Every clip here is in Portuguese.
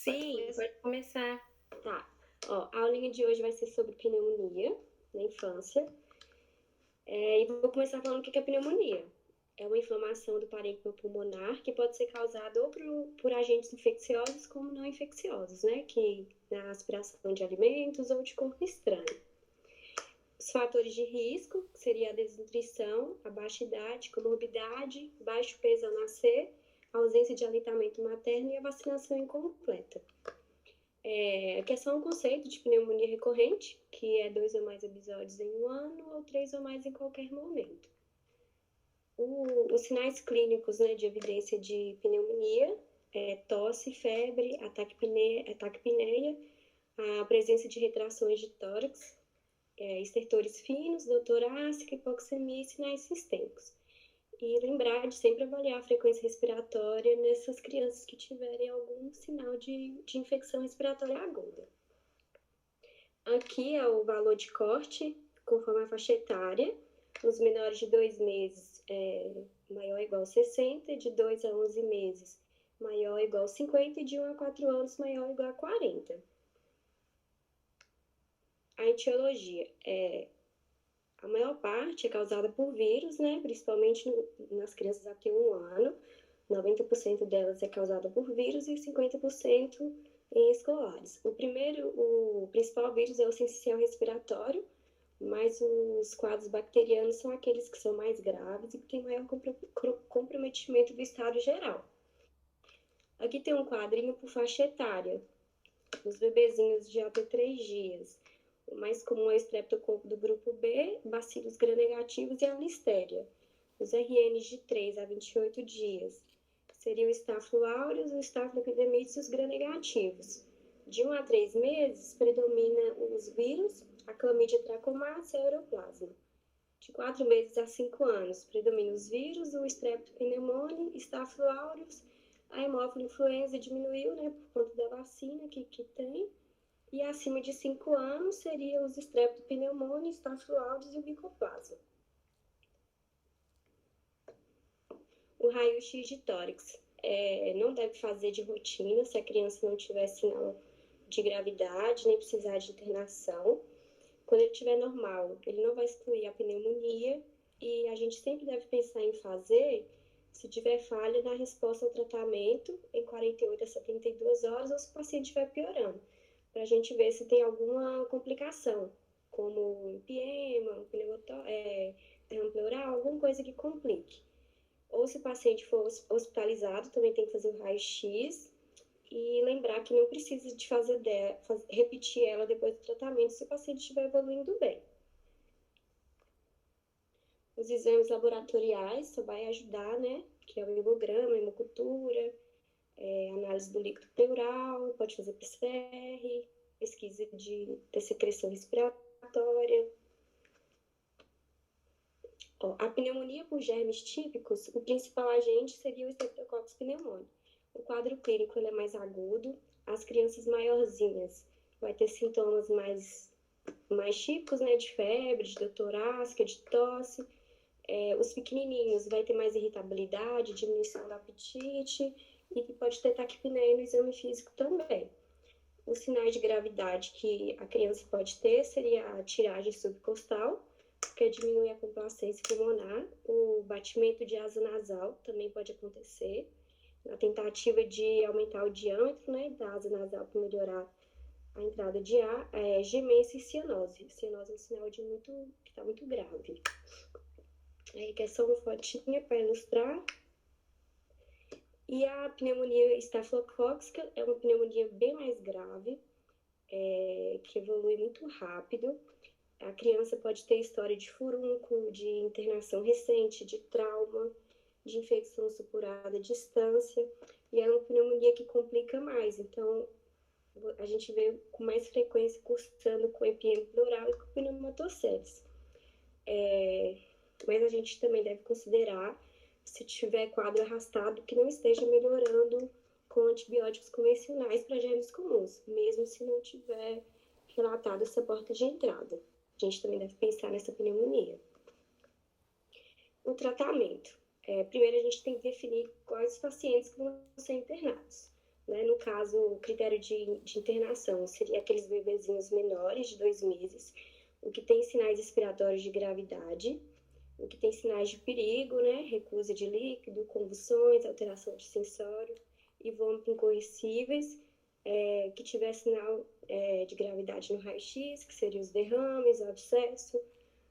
Sim, pode começar. Tá. Ó, a aulinha de hoje vai ser sobre pneumonia na infância. E vou começar falando o que é pneumonia. É uma inflamação do parênquima pulmonar que pode ser causada ou por agentes infecciosos como não infecciosos, né? Que na aspiração de alimentos ou de corpo estranho. Os fatores de risco seria a desnutrição, a baixa idade, comorbidade, baixo peso ao nascer, a ausência de aleitamento materno e a vacinação incompleta. Que é só um conceito de pneumonia recorrente, que é 2 ou mais episódios em um ano ou 3 ou mais em qualquer momento. Os sinais clínicos, né, de evidência de pneumonia é tosse, febre, ataque apneia, a presença de retrações de tórax, estertores finos, dor torácica, hipoxemia e sinais sistêmicos. E lembrar de sempre avaliar a frequência respiratória nessas crianças que tiverem algum sinal de infecção respiratória aguda. Aqui é o valor de corte, conforme a faixa etária. Nos menores de 2 meses, maior ou igual a 60, de 2 a 11 meses, maior ou igual a 50, e de 1 a 4 anos, maior ou igual a 40. A etiologia a maior parte é causada por vírus, né? Principalmente nas crianças até 1 ano. 90% delas é causada por vírus e 50% em escolares. O principal vírus é o sincicial respiratório, mas os quadros bacterianos são aqueles que são mais graves e que têm maior comprometimento do estado geral. Aqui tem um quadrinho por faixa etária. Os bebezinhos de até 3 dias. O mais comum é o estreptococo do grupo B, bacilos gram-negativos e a listéria. Os RNs de 3 a 28 dias. Seria o Staphylococcus aureus, o Staphylococcus e os gram-negativos. De 1 a 3 meses, predomina os vírus, a Chlamydia trachomatis e a Uroplasma. De 4 meses a 5 anos, predomina os vírus, o Streptopneumoniae, Staphylococcus aureus, a hemófilo influenza diminuiu, né, por conta da vacina que tem. E acima de 5 anos, seria os Streptopneumoniae, Staphylococcus aureus e o Mycoplasma. O raio-x de tórax não deve fazer de rotina se a criança não tiver sinal de gravidade, nem precisar de internação. Quando ele estiver normal, ele não vai excluir a pneumonia e a gente sempre deve pensar em fazer se tiver falha na resposta ao tratamento em 48 a 72 horas ou se o paciente estiver piorando, para a gente ver se tem alguma complicação, como empiema, derrame pleural, alguma coisa que complique. Ou se o paciente for hospitalizado, também tem que fazer o raio-x e lembrar que não precisa de repetir ela depois do tratamento se o paciente estiver evoluindo bem. Os exames laboratoriais só vai ajudar, né? Que é o hemograma, a hemocultura, análise do líquido pleural, pode fazer PCR, pesquisa de secreção respiratória. A pneumonia por germes típicos, o principal agente seria o Streptococcus pneumoniae. O quadro clínico ele é mais agudo, as crianças maiorzinhas vai ter sintomas mais típicos, né, de febre, de dor torácica, de tosse. Os pequenininhos vai ter mais irritabilidade, diminuição do apetite e pode ter taquipneia no exame físico também. Os sinais de gravidade que a criança pode ter seria a tiragem subcostal, que diminui a complacência pulmonar, o batimento de asa nasal também pode acontecer, na tentativa de aumentar o diâmetro, né, da asa nasal para melhorar a entrada de ar, gemência e cianose. Cianose é um sinal que está muito grave. Que é só uma fotinha para ilustrar. E a pneumonia estafilocócica é uma pneumonia bem mais grave, que evolui muito rápido. A criança pode ter história de furúnculo, de internação recente, de trauma, de infecção supurada à distância, e é uma pneumonia que complica mais. Então, a gente vê com mais frequência cursando com empiema pleural e com pneumatoceles. Mas a gente também deve considerar, se tiver quadro arrastado, que não esteja melhorando com antibióticos convencionais para germes comuns, mesmo se não tiver relatado essa porta de entrada. A gente também deve pensar nessa pneumonia. O tratamento. Primeiro, a gente tem que definir quais pacientes que vão ser internados. né? No caso, o critério de internação seria aqueles bebezinhos menores de 2 meses, o que tem sinais respiratórios de gravidade, o que tem sinais de perigo, né? Recusa de líquido, convulsões, alteração de sensório e vômito incorrigíveis, que tiver sinal de gravidade no raio-x, que seriam os derrames, o abscesso,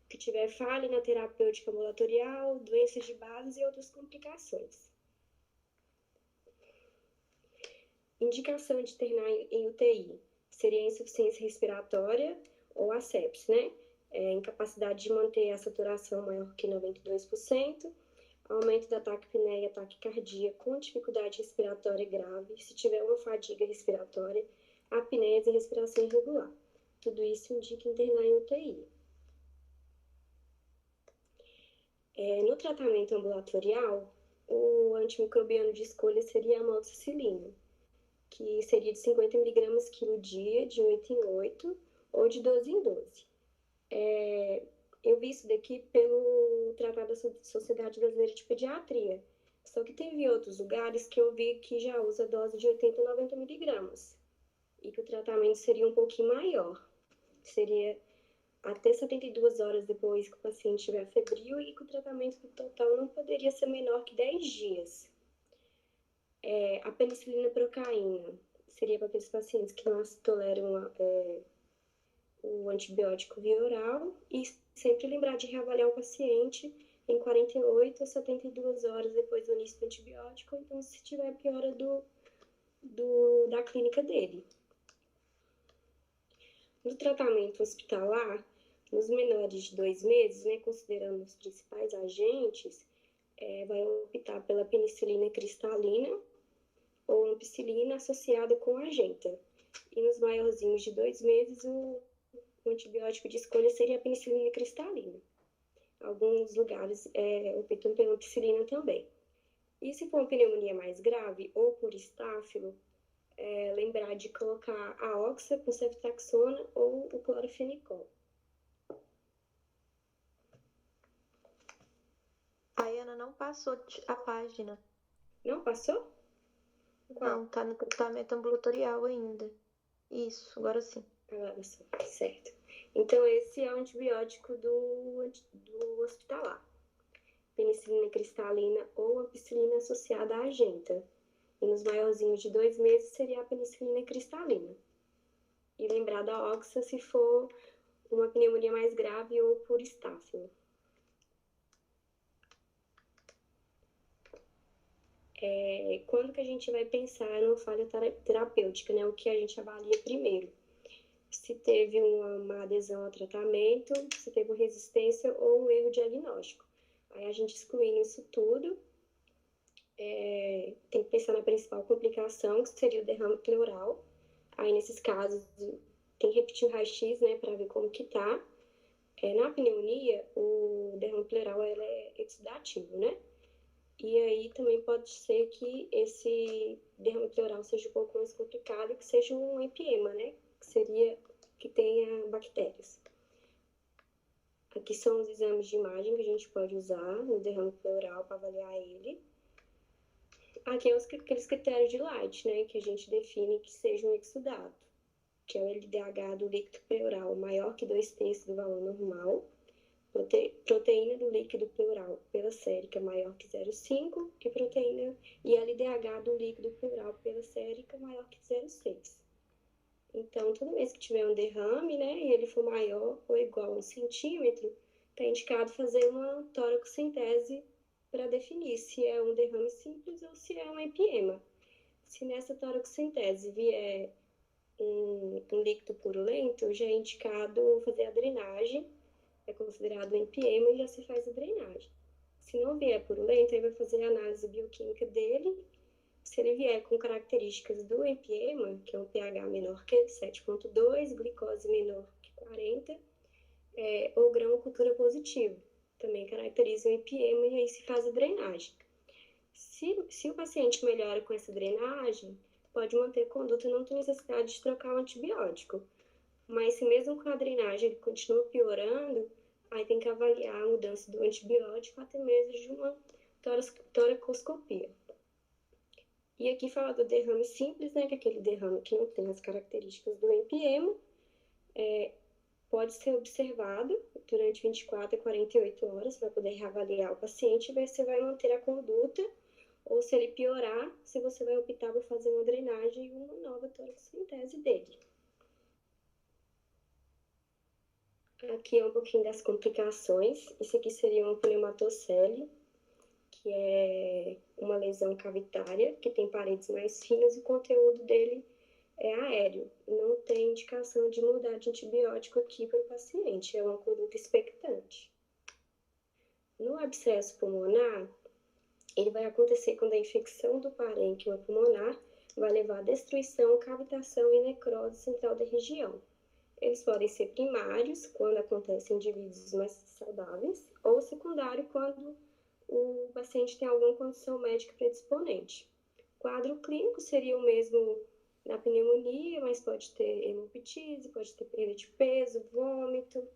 que tiver falha na terapêutica ambulatorial, doenças de base e outras complicações. Indicação de internar em UTI seria insuficiência respiratória ou asepsia, né? Incapacidade de manter a saturação maior que 92%, aumento da taquipneia, taquicardia com dificuldade respiratória grave, se tiver uma fadiga respiratória, apneias e respiração irregular. Tudo isso indica internar em UTI. No tratamento ambulatorial, o antimicrobiano de escolha seria a amoxicilina, que seria de 50 mg quilo dia, de 8 em 8, ou de 12 em 12. Eu vi isso daqui pelo Tratado da Sociedade Brasileira de Pediatria. Só que teve outros lugares que eu vi que já usa dose de 80 a 90 miligramas. E que o tratamento seria um pouquinho maior. Seria até 72 horas depois que o paciente estiver febril e que o tratamento total não poderia ser menor que 10 dias. A penicilina procaína seria para aqueles pacientes que não toleram o antibiótico via oral e sempre lembrar de reavaliar o paciente em 48 a 72 horas depois do início do antibiótico, então se tiver piora da clínica dele. No tratamento hospitalar, nos menores de 2 meses, né, considerando os principais agentes, vai optar pela penicilina cristalina ou ampicilina associada com agenta. E nos maiorzinhos de 2 meses, o antibiótico de escolha seria a penicilina cristalina. Alguns lugares optam pela ampicilina também. E se for uma pneumonia mais grave ou por estáfilo, lembrar de colocar a oxa com ceftriaxona ou o clorofenicol. A Ana não passou a página. Não passou? Qual? Não, tá no tratamento ambulatorial ainda. Isso, agora sim. Agora sim, certo. Então, esse é o antibiótico do hospitalar. Penicilina cristalina ou ampicilina associada à agenta. E nos maiorzinhos de 2 meses seria a penicilina cristalina. E lembrar da oxa se for uma pneumonia mais grave ou por estáfilo. Quando que a gente vai pensar numa falha terapêutica, né? O que a gente avalia primeiro? Se teve uma adesão ao tratamento, se teve uma resistência ou um erro diagnóstico. Aí a gente excluindo isso tudo, tem que pensar na principal complicação, que seria o derrame pleural. Aí nesses casos tem que repetir o raio-x, né, para ver como que tá. Na pneumonia, o derrame pleural é exudativo, né? E aí também pode ser que esse derrame pleural seja um pouco mais complicado, que seja um empiema, né? Que seria que tenha bactérias. Aqui são os exames de imagem que a gente pode usar no derrame pleural para avaliar ele. Aqui é aqueles critérios de Light, né? Que a gente define que seja um exudato, que é o LDH do líquido pleural maior que 2/3 do valor normal. Proteína do líquido pleural pela sérica maior que 0,5 e proteína e LDH do líquido pleural pela sérica maior que 0,6. Então, toda vez que tiver um derrame, né, e ele for maior ou igual a 1 centímetro, está indicado fazer uma toracocentese para definir se é um derrame simples ou se é um empiema. Se nessa toracocentese vier um líquido purulento, já é indicado fazer a drenagem. É considerado um empiema e já se faz a drenagem. Se não vier purulento, aí vai fazer a análise bioquímica dele. Se ele vier com características do empiema, que é um pH menor que 7,2, glicose menor que 40, ou grão cultura positivo, também caracteriza o empiema e aí se faz a drenagem. Se o paciente melhora com essa drenagem, pode manter conduta e não tem necessidade de trocar o antibiótico. Mas se mesmo com a drenagem ele continua piorando, aí tem que avaliar a mudança do antibiótico até mesmo de uma toracoscopia. E aqui fala do derrame simples, né, que é aquele derrame que não tem as características do empiema, pode ser observado durante 24 a 48 horas para poder reavaliar o paciente e ver se vai manter a conduta ou se ele piorar, se você vai optar por fazer uma drenagem e uma nova toracocentese dele. Aqui é um pouquinho das complicações. Isso aqui seria uma pneumatocele, que é uma lesão cavitária, que tem paredes mais finas e o conteúdo dele é aéreo. Não tem indicação de mudar de antibiótico aqui para o paciente, é uma conduta expectante. No abscesso pulmonar, ele vai acontecer quando a infecção do parênquima pulmonar vai levar à destruição, cavitação e necrose central da região. Eles podem ser primários, quando acontecem em indivíduos mais saudáveis, ou secundário, quando o paciente tem alguma condição médica predisponente. O quadro clínico seria o mesmo da pneumonia, mas pode ter hemoptise, pode ter perda de peso, vômito.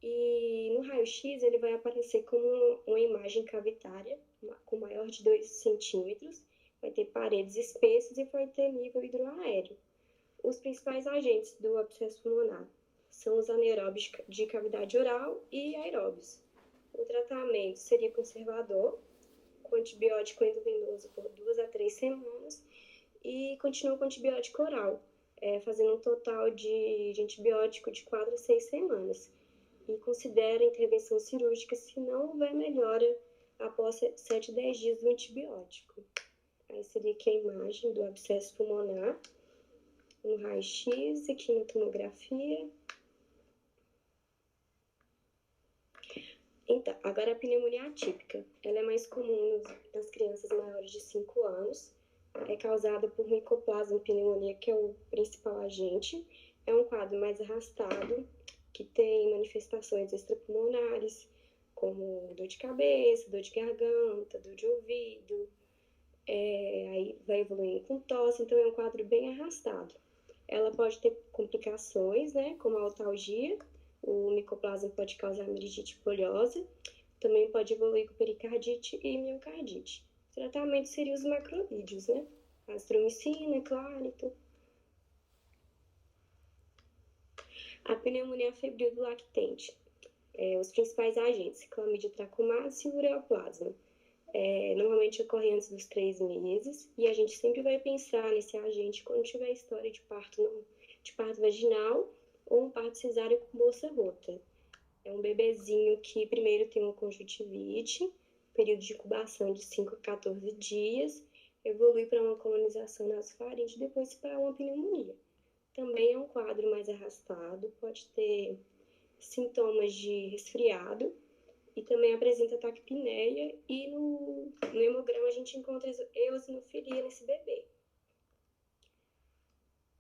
E no raio-x ele vai aparecer como uma imagem cavitária, com maior de 2 centímetros, vai ter paredes espessas e vai ter nível hidroaéreo. Os principais agentes do abscesso pulmonar são os anaeróbios de cavidade oral e aeróbios. O tratamento seria conservador, com antibiótico endovenoso por 2 a 3 semanas e continua com antibiótico oral, fazendo um total de antibiótico de 4 a 6 semanas. E considera a intervenção cirúrgica se não houver melhora após 7 a 10 dias do antibiótico. Aí seria aqui a imagem do abscesso pulmonar, um raio-x, aqui na tomografia. Então, agora a pneumonia atípica. Ela é mais comum nas crianças maiores de 5 anos. É causada por micoplasma pneumonia, que é o principal agente. É um quadro mais arrastado, que tem manifestações extrapulmonares, como dor de cabeça, dor de garganta, dor de ouvido. Aí vai evoluindo com tosse, então é um quadro bem arrastado. Ela pode ter complicações, né, como a altalgia. O micoplasma pode causar meningite poliosa, também pode evoluir com pericardite e miocardite. O tratamento seria os macrolídeos, né? Azitromicina, clárito. A pneumonia febril do lactente. Os principais agentes, Clamídia trachomatis e ureaplasma. Normalmente ocorre antes dos 3 meses e a gente sempre vai pensar nesse agente quando tiver história de parto vaginal ou um parto cesáreo com bolsa rota. É um bebezinho que primeiro tem uma conjuntivite, período de incubação de 5 a 14 dias, evolui para uma colonização nasofaríngea e depois para uma pneumonia. Também é um quadro mais arrastado, pode ter sintomas de resfriado e também apresenta taquipneia e no hemograma a gente encontra eosinofilia nesse bebê.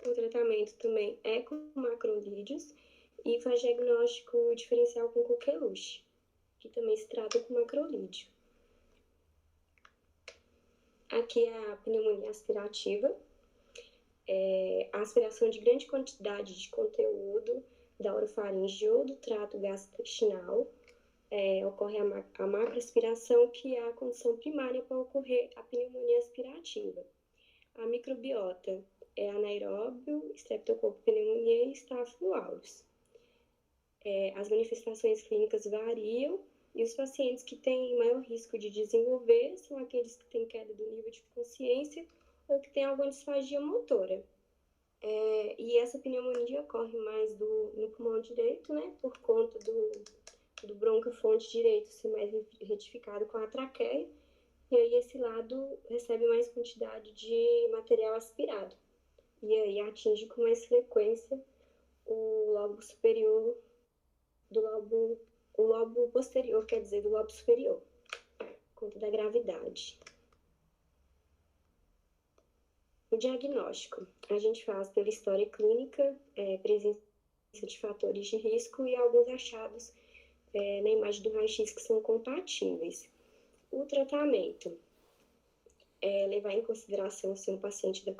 O tratamento também é com macrolídeos e faz diagnóstico diferencial com coqueluche, que também se trata com macrolídeo. Aqui é a pneumonia aspirativa, a aspiração de grande quantidade de conteúdo da orofaringe ou do trato gastrointestinal. Ocorre a macroaspiração, que é a condição primária para ocorrer a pneumonia aspirativa. A microbiota é anaeróbio, Streptococcus pneumoniae e Staphylococcus aureus. As manifestações clínicas variam e os pacientes que têm maior risco de desenvolver são aqueles que têm queda do nível de consciência ou que têm alguma disfagia motora. E essa pneumonia ocorre mais no pulmão direito, né, por conta do broncofonte direito ser mais retificado com a traqueia, e aí esse lado recebe mais quantidade de material aspirado. E aí atinge com mais frequência o lobo superior o lobo posterior, quer dizer, do lobo superior, por conta da gravidade. O diagnóstico, a gente faz pela história clínica, presença de fatores de risco e alguns achados na imagem do raio-x que são compatíveis. O tratamento é levar em consideração se um paciente da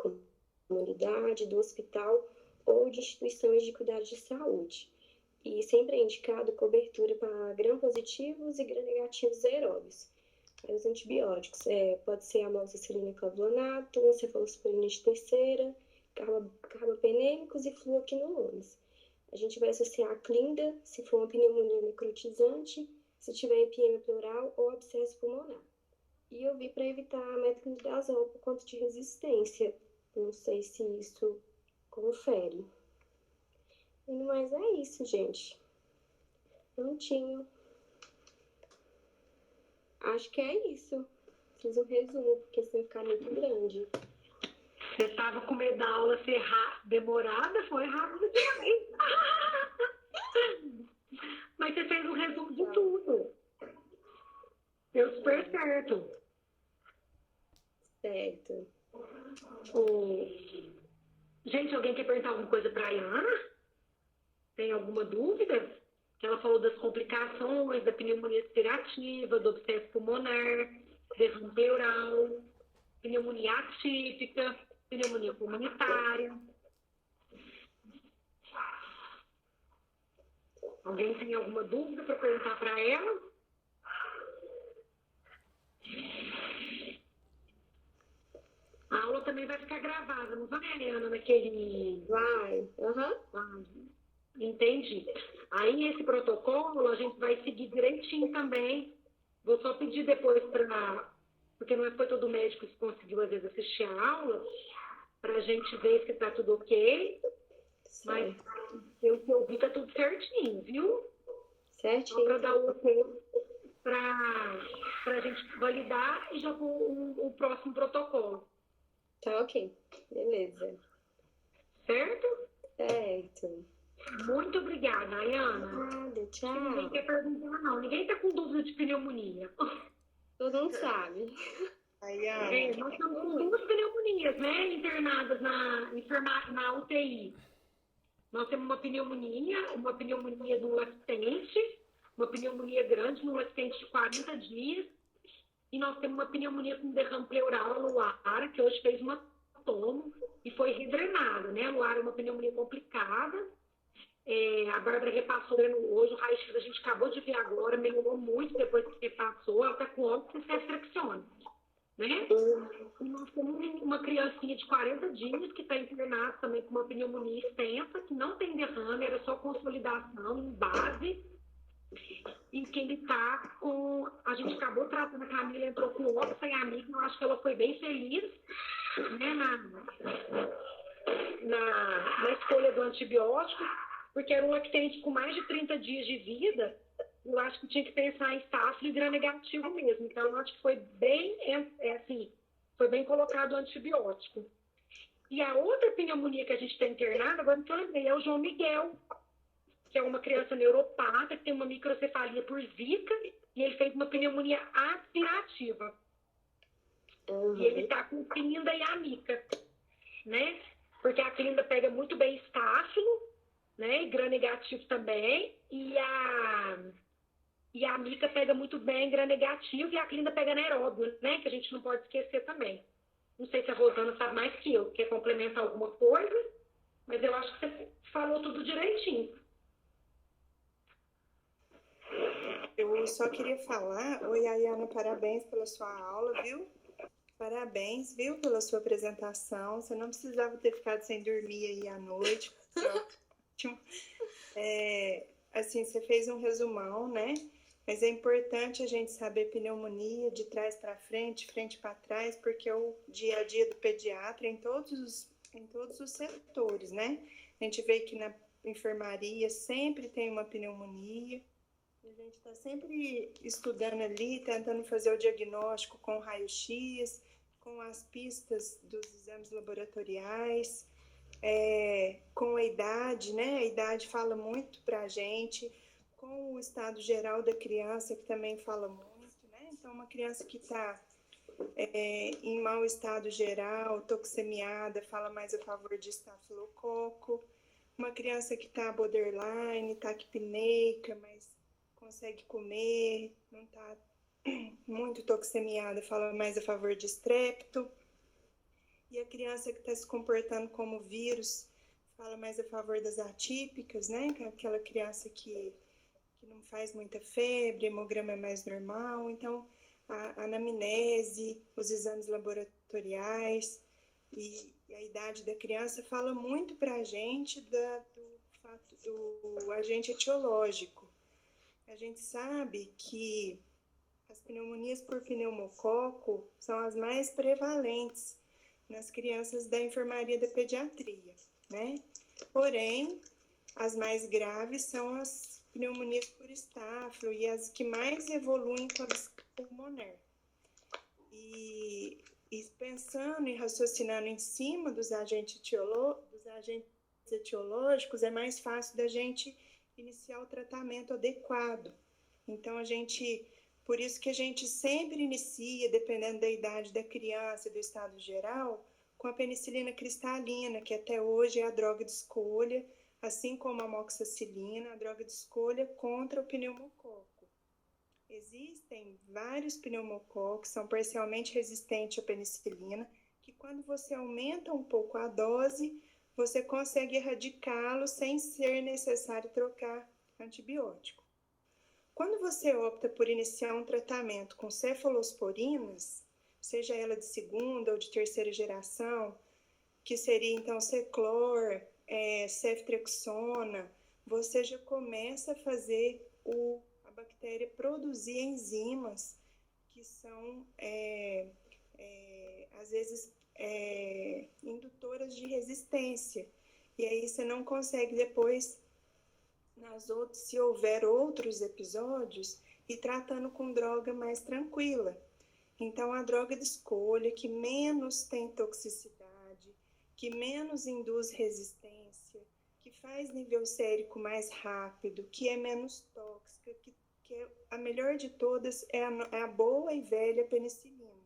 comunidade, do hospital ou de instituições de cuidados de saúde. E sempre é indicado cobertura para gram-positivos e gram-negativos aeróbios. Aí os antibióticos, pode ser amoxicilina e clavulato, cefalosporina de terceira, carbapenêmicos e fluoquinolones. A gente vai associar a clinda, se for uma pneumonia necrotizante, se tiver empiema pleural ou abscesso pulmonar. E eu vi para evitar a metronidazol por conta de resistência. Não sei se isso confere. E no mais é isso, gente. Prontinho. Acho que é isso. Fiz um resumo, porque senão ficar muito grande. Você estava com medo da aula ser demorada? Foi rápido demais. Mas você fez um resumo de tudo. Deu super certo. Certo. Gente, alguém quer perguntar alguma coisa para a Ayana? Tem alguma dúvida? Ela falou das complicações, da pneumonia respirativa, do abscesso pulmonar, derrame pleural, pneumonia atípica, pneumonia comunitária. Alguém tem alguma dúvida para perguntar para ela? A aula também vai ficar gravada, não vai, Ana, naquele... Vai. Aham. Entendi. Aí, esse protocolo, a gente vai seguir direitinho também. Vou só pedir depois para... Porque não foi todo médico que conseguiu, às vezes, assistir a aula, para a gente ver se está tudo ok. Mas, pelo que eu vi, está tudo certinho, viu? Certinho. Só para dar o ok para a gente validar e já com o próximo protocolo. Tá ok. Beleza. Certo? Certo. Muito obrigada, Ayana. Nada, tchau. Ninguém quer perguntar, não. Ninguém está com dúvida de pneumonia. Todo mundo sabe. Ayana, Nós estamos com 2 pneumonias, né, internadas na UTI. Nós temos uma pneumonia do lactente, uma pneumonia grande no lactente de 40 dias, e nós temos uma pneumonia com derrame pleural, a Luara, que hoje fez uma tomo e foi redrenada, né? A Luara é uma pneumonia complicada. A Bárbara repassou hoje, o raio-x a gente acabou de ver agora, melhorou muito depois que repassou, ela está com óbito ceftriaxona, né? E nós temos uma criancinha de 40 dias que está internada também com uma pneumonia extensa, que não tem derrame, era só consolidação em base, e que ele está com... A gente acabou tratando, a Camila entrou com óbito e a amiga, eu acho que ela foi bem feliz, né, na escolha do antibiótico, porque era um lactente com mais de 30 dias de vida, eu acho que tinha que pensar em estáfilo e gram-negativo mesmo. Então, eu acho que foi bem, foi bem colocado o antibiótico. E a outra pneumonia que a gente tem internada, agora que eu lembrei, é o João Miguel, que é uma criança neuropata, que tem uma microcefalia por zika, e ele fez uma pneumonia aspirativa. E ele está com clinda e amica, né? Porque a clinda pega muito bem estáfilo, né? E gram-negativo também, e a amica pega muito bem gram-negativo, e a clinda pega anaeróbio, né? Que a gente não pode esquecer também. Não sei se a Rosana sabe mais que eu, quer complementar alguma coisa, mas eu acho que você falou tudo direitinho. eu só queria falar, oi Ayana, parabéns pela sua aula, viu? Parabéns, viu, pela sua apresentação. Você não precisava ter ficado sem dormir aí à noite. Assim, você fez um resumão, né? Mas é importante a gente saber pneumonia de trás para frente para trás, porque é o dia a dia do pediatra em todos os setores, né? A gente vê que na enfermaria sempre tem uma pneumonia. A gente está sempre estudando ali, tentando fazer o diagnóstico com raio-x, com as pistas dos exames laboratoriais, com a idade, né? A idade fala muito para a gente, com o estado geral da criança, que também fala muito, né? Então, uma criança que está em mau estado geral, toxemiada, fala mais a favor de estafilococo. Uma criança que está borderline, taquipneica, mas consegue comer, não está muito toxemiada, fala mais a favor de estrepto. E a criança que está se comportando como vírus, fala mais a favor das atípicas, né? Que é aquela criança que não faz muita febre, hemograma é mais normal. Então, a anamnese, os exames laboratoriais e a idade da criança fala muito para a gente do agente etiológico. A gente sabe que as pneumonias por pneumococo são as mais prevalentes nas crianças da enfermaria da pediatria, né? Porém, as mais graves são as pneumonias por estáfilo e as que mais evoluem com a pulmonar. E pensando e raciocinando em cima dos agentes etiológicos, é mais fácil da gente iniciar o tratamento adequado. Então, por isso que a gente sempre inicia, dependendo da idade da criança e do estado geral, com a penicilina cristalina, que até hoje é a droga de escolha, assim como a amoxicilina, a droga de escolha contra o pneumococo. Existem vários pneumococos que são parcialmente resistentes à penicilina, que quando você aumenta um pouco a dose, você consegue erradicá-los sem ser necessário trocar antibiótico. Quando você opta por iniciar um tratamento com cefalosporinas, seja ela de segunda ou de terceira geração, que seria então Ceclor, ceftriaxona, você já começa a fazer a bactéria produzir enzimas que são, às vezes, indutoras de resistência. E aí você não consegue depois, se houver outros episódios, ir tratando com droga mais tranquila. Então, a droga de escolha que menos tem toxicidade, que menos induz resistência, que faz nível sérico mais rápido, que é menos tóxica, que a melhor de todas é a boa e velha penicilina.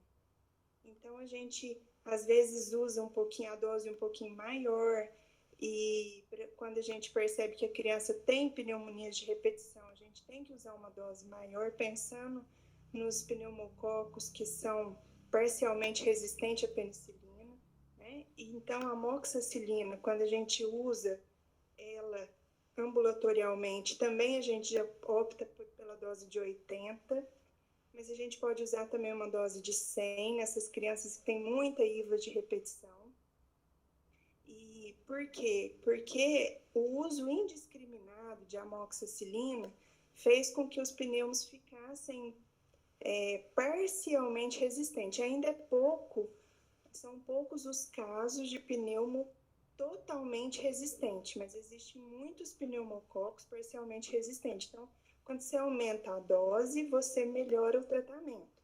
Então, a gente, às vezes, usa a dose um pouquinho maior, e quando a gente percebe que a criança tem pneumonias de repetição, a gente tem que usar uma dose maior, pensando nos pneumococos que são parcialmente resistentes à penicilina, né? Então, a amoxicilina, quando a gente usa ela ambulatorialmente, também a gente já opta pela dose de 80, mas a gente pode usar também uma dose de 100 nessas crianças que têm muita IVA de repetição. E por quê? Porque o uso indiscriminado de amoxicilina fez com que os pneus ficassem parcialmente resistentes. Ainda são poucos os casos de pneumo totalmente resistente, mas existem muitos pneumococos parcialmente resistentes. Então, quando você aumenta a dose, você melhora o tratamento.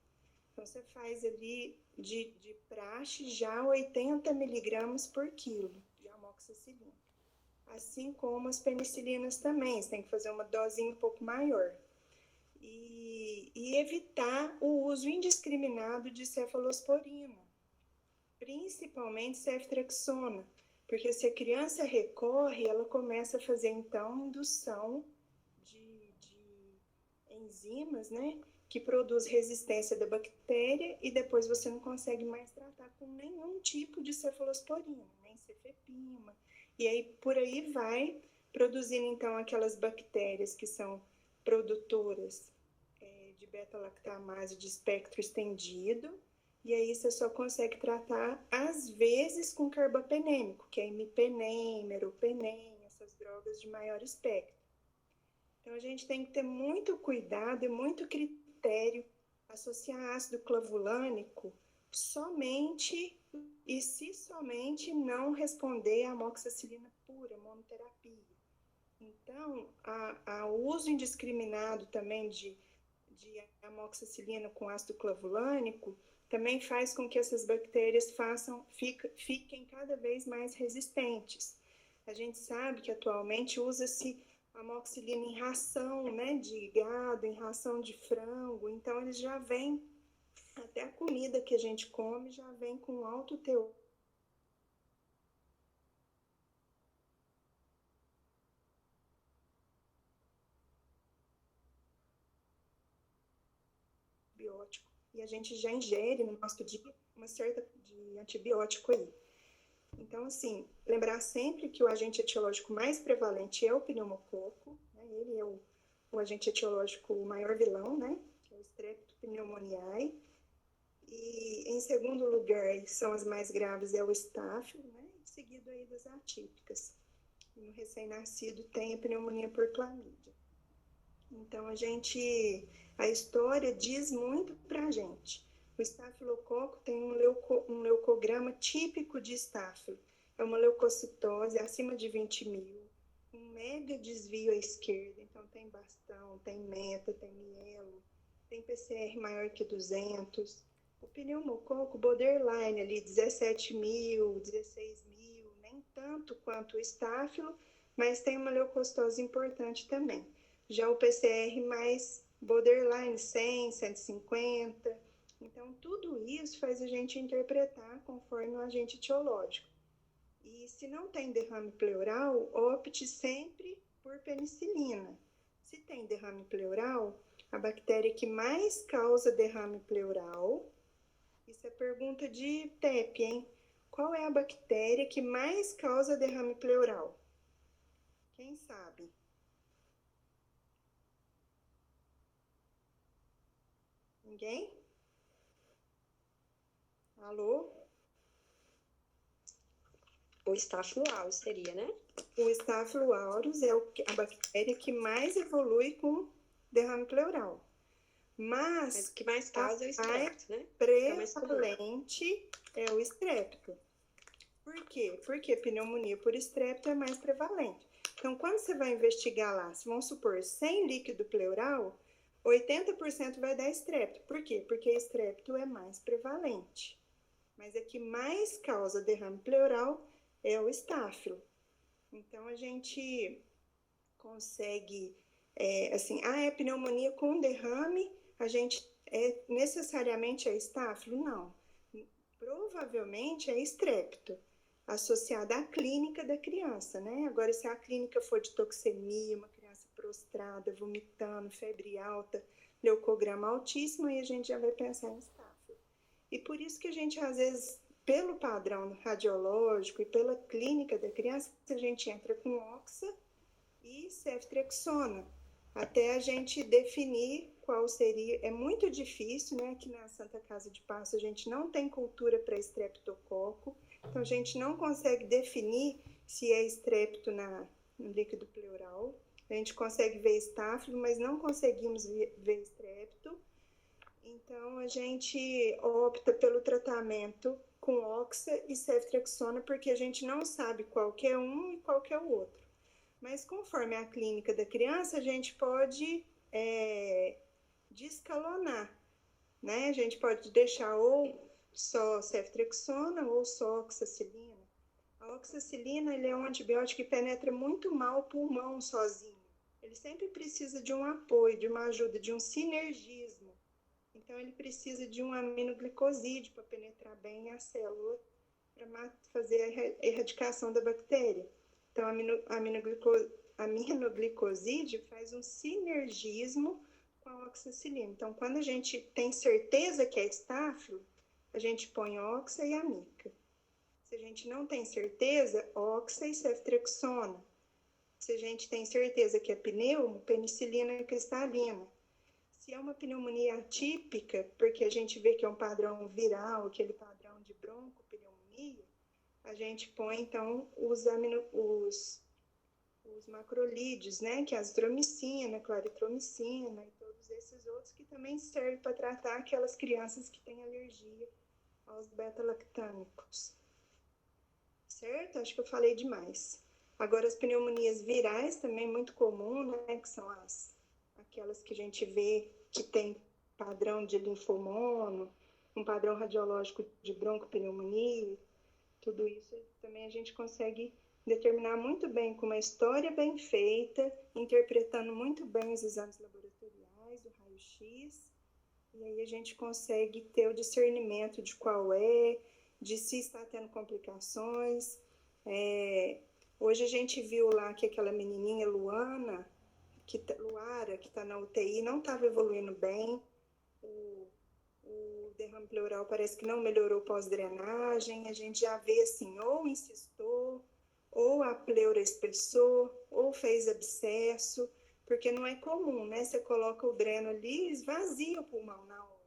Então, você faz ali de praxe já 80 miligramas por quilo de amoxicilina. Assim como as penicilinas também, você tem que fazer uma dosinha um pouco maior. E evitar o uso indiscriminado de cefalosporina, principalmente ceftriaxona, porque se a criança recorre, ela começa a fazer, então, indução de enzimas, né, que produz resistência da bactéria, e depois você não consegue mais tratar com nenhum tipo de cefalosporina, nem cefepima. E aí, por aí vai, produzindo, então, aquelas bactérias que são produtoras de beta-lactamase de espectro estendido, e aí você só consegue tratar, às vezes, com carbapenêmico, que é imipenem, meropenem, essas drogas de maior espectro. Então, a gente tem que ter muito cuidado e muito critério, associar ácido clavulânico somente, e se somente não responder à amoxicilina pura, monoterapia. Então, o uso indiscriminado também de amoxicilina com ácido clavulânico também faz com que essas bactérias fiquem cada vez mais resistentes. A gente sabe que atualmente usa-se amoxicilina em ração, né, de gado, em ração de frango, então eles já vêm, até a comida que a gente come já vem com alto teor antibiótico, e a gente já ingere no nosso dia uma certa de antibiótico aí. Então, assim, lembrar sempre que o agente etiológico mais prevalente é o pneumococo, né? Ele é o agente etiológico, o maior vilão, né? Que é o Streptopneumoniae. E em segundo lugar, são as mais graves, é o estáfilo, né? Seguido aí das atípicas. E no recém-nascido tem a pneumonia por clamídia. Então, a história diz muito para a gente. O estafilococo tem um leucograma típico de estáfilo. É uma leucocitose acima de 20.000, um mega desvio à esquerda. Então, tem bastão, tem meta, tem mielo, tem PCR maior que 200. O pneumococo borderline ali, 17.000, 16.000, nem tanto quanto o estáfilo, mas tem uma leucocitose importante também. Já o PCR mais borderline, 100, 150. Então, tudo isso faz a gente interpretar conforme o agente etiológico. E se não tem derrame pleural, opte sempre por penicilina. Se tem derrame pleural, a bactéria que mais causa derrame pleural, isso é pergunta de TEP, hein? Qual é a bactéria que mais causa derrame pleural? Quem sabe? Ninguém? Alô? O Staphylo aureus seria, né? O Staphylo aureus é a bactéria que mais evolui com derrame pleural. Mas o que mais causa é o estrepto, né? prevalente é o estrepto. Por quê? Porque pneumonia por estrepto é mais prevalente. Então, quando você vai investigar lá, se vamos supor, sem líquido pleural, 80% vai dar estrepto. Por quê? Porque estrepto é mais prevalente. Mas a que mais causa derrame pleural é o estáfilo. Então, a gente consegue, é pneumonia com derrame, a gente necessariamente é estáfilo? Não. Provavelmente é estrepto, associada à clínica da criança, né? Agora, se a clínica for de toxemia, uma criança prostrada, vomitando, febre alta, leucograma altíssimo, aí a gente já vai pensar em estáfilo. E por isso que a gente, às vezes, pelo padrão radiológico e pela clínica da criança, a gente entra com oxa e ceftriaxona, até a gente definir qual seria. É muito difícil, né? Aqui na Santa Casa de Passo a gente não tem cultura para estreptococo, então a gente não consegue definir se é estrepto no líquido pleural. A gente consegue ver estáfilo, mas não conseguimos ver estrepto. Então a gente opta pelo tratamento com oxa e ceftriaxona, porque a gente não sabe qual que é um e qual que é o outro. Mas conforme a clínica da criança, a gente pode descalonar, né? A gente pode deixar ou só ceftriaxona ou só oxacilina. A oxacilina, ele é um antibiótico que penetra muito mal o pulmão sozinho. Ele sempre precisa de um apoio, de uma ajuda, de um sinergismo. Então, ele precisa de um aminoglicosídeo para penetrar bem a célula, para fazer a erradicação da bactéria. Então, a aminoglicosídeo faz um sinergismo com a oxacilina. Então, quando a gente tem certeza que é estáfilo, a gente põe oxa e amica. Se a gente não tem certeza, oxa e ceftriaxona. Se a gente tem certeza que é pneumo, penicilina cristalina. Se é uma pneumonia atípica, porque a gente vê que é um padrão viral, aquele padrão de broncopneumonia, a gente põe, então, os macrolídeos, né? Que é a azitromicina, claritromicina e todos esses outros que também servem para tratar aquelas crianças que têm alergia aos beta-lactâmicos. Certo? Acho que eu falei demais. Agora, as pneumonias virais também muito comum, né? Que são aquelas que a gente vê que tem padrão de linfomono, um padrão radiológico de broncopneumonia. Tudo isso também a gente consegue determinar muito bem com uma história bem feita, interpretando muito bem os exames laboratoriais, o raio-x, e aí a gente consegue ter o discernimento de qual de se está tendo complicações. Hoje a gente viu lá que aquela menininha Luara, que está na UTI, não estava evoluindo bem. O derrame pleural parece que não melhorou pós-drenagem. A gente já vê assim, ou incistou, ou a pleura espessou, ou fez abscesso. porque não é comum, né? Você coloca o dreno ali e esvazia o pulmão na hora.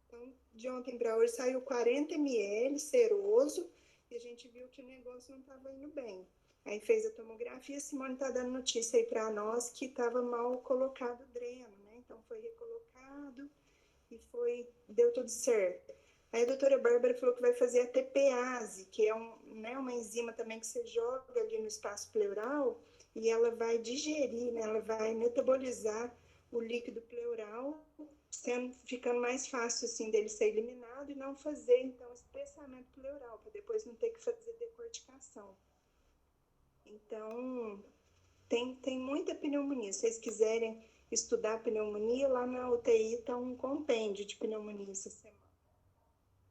Então, de ontem para hoje saiu 40 ml seroso e a gente viu que o negócio não estava indo bem. Aí fez a tomografia, a Simone está dando notícia aí para nós que estava mal colocado o dreno, né? Então foi recolocado e deu tudo certo. Aí a doutora Bárbara falou que vai fazer a TPase, que é uma enzima também que você joga ali no espaço pleural e ela vai digerir, né? Ela vai metabolizar o líquido pleural, ficando mais fácil assim dele ser eliminado e não fazer então espessamento pleural, para depois não ter que fazer decorticação. Então, tem muita pneumonia. Se vocês quiserem estudar pneumonia, lá na UTI está um compêndio de pneumonia essa semana.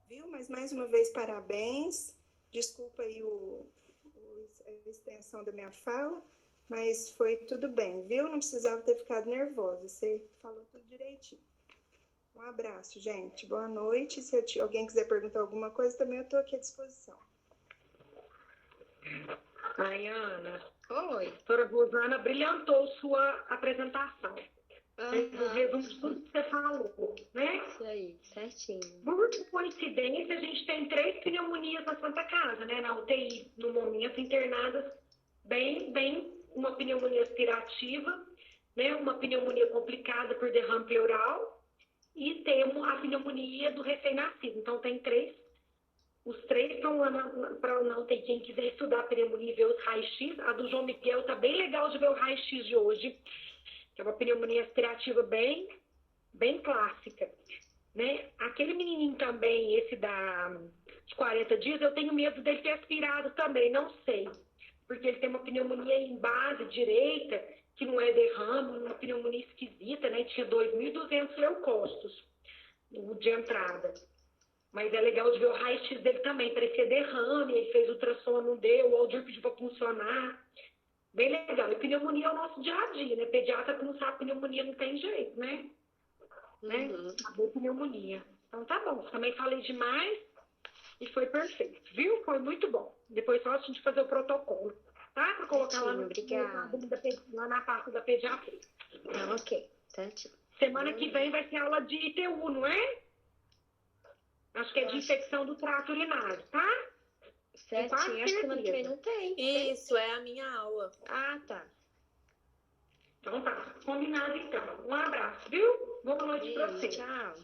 Viu? Mas mais uma vez, parabéns. Desculpa aí a extensão da minha fala, mas foi tudo bem, viu? Não precisava ter ficado nervosa. Você falou tudo direitinho. Um abraço, gente. Boa noite. Se alguém quiser perguntar alguma coisa, também eu estou aqui à disposição. Ai, Ana, Oi. a doutora Rosana brilhantou sua apresentação. Um resumo de tudo que você falou, né? Isso aí, certinho. Por coincidência, a gente tem 3 pneumonias na Santa Casa, né? Na UTI, no momento, internadas bem, uma pneumonia aspirativa, né? Uma pneumonia complicada por derrame pleural e temos a pneumonia do recém-nascido. Então, tem 3. Os 3 estão lá na UTI. Quem quiser estudar a pneumonia e ver os raios-x, a do João Miguel tá bem legal de ver o raio-x de hoje, que é uma pneumonia aspirativa bem clássica, né? Aquele menininho também, esse de 40 dias, eu tenho medo dele ter aspirado também, não sei, porque ele tem uma pneumonia em base direita, que não é derrame, uma pneumonia esquisita, né? Tinha 2.200 leucócitos de entrada. Mas é legal de ver o raio-x dele também, parecia derrame, ele fez ultrassom, não deu, o Aldir pediu para funcionar. Bem legal. E pneumonia é o nosso dia a dia, né? Pediatra que não sabe pneumonia não tem jeito, né? Saber pneumonia. Então tá bom. Também falei demais e foi perfeito, viu? Foi muito bom. Depois só a gente fazer o protocolo, tá? Para colocar lá, lá na parte da pediatria. Ok, certinho. Semana que vem vai ter aula de ITU, não é? Acho que é de infecção do trato urinário, tá? Certinho, acho que semana que vem não tem. Isso, é a minha aula. Ah, tá. Então tá, combinado então. Um abraço, viu? Boa noite pra você. Tchau.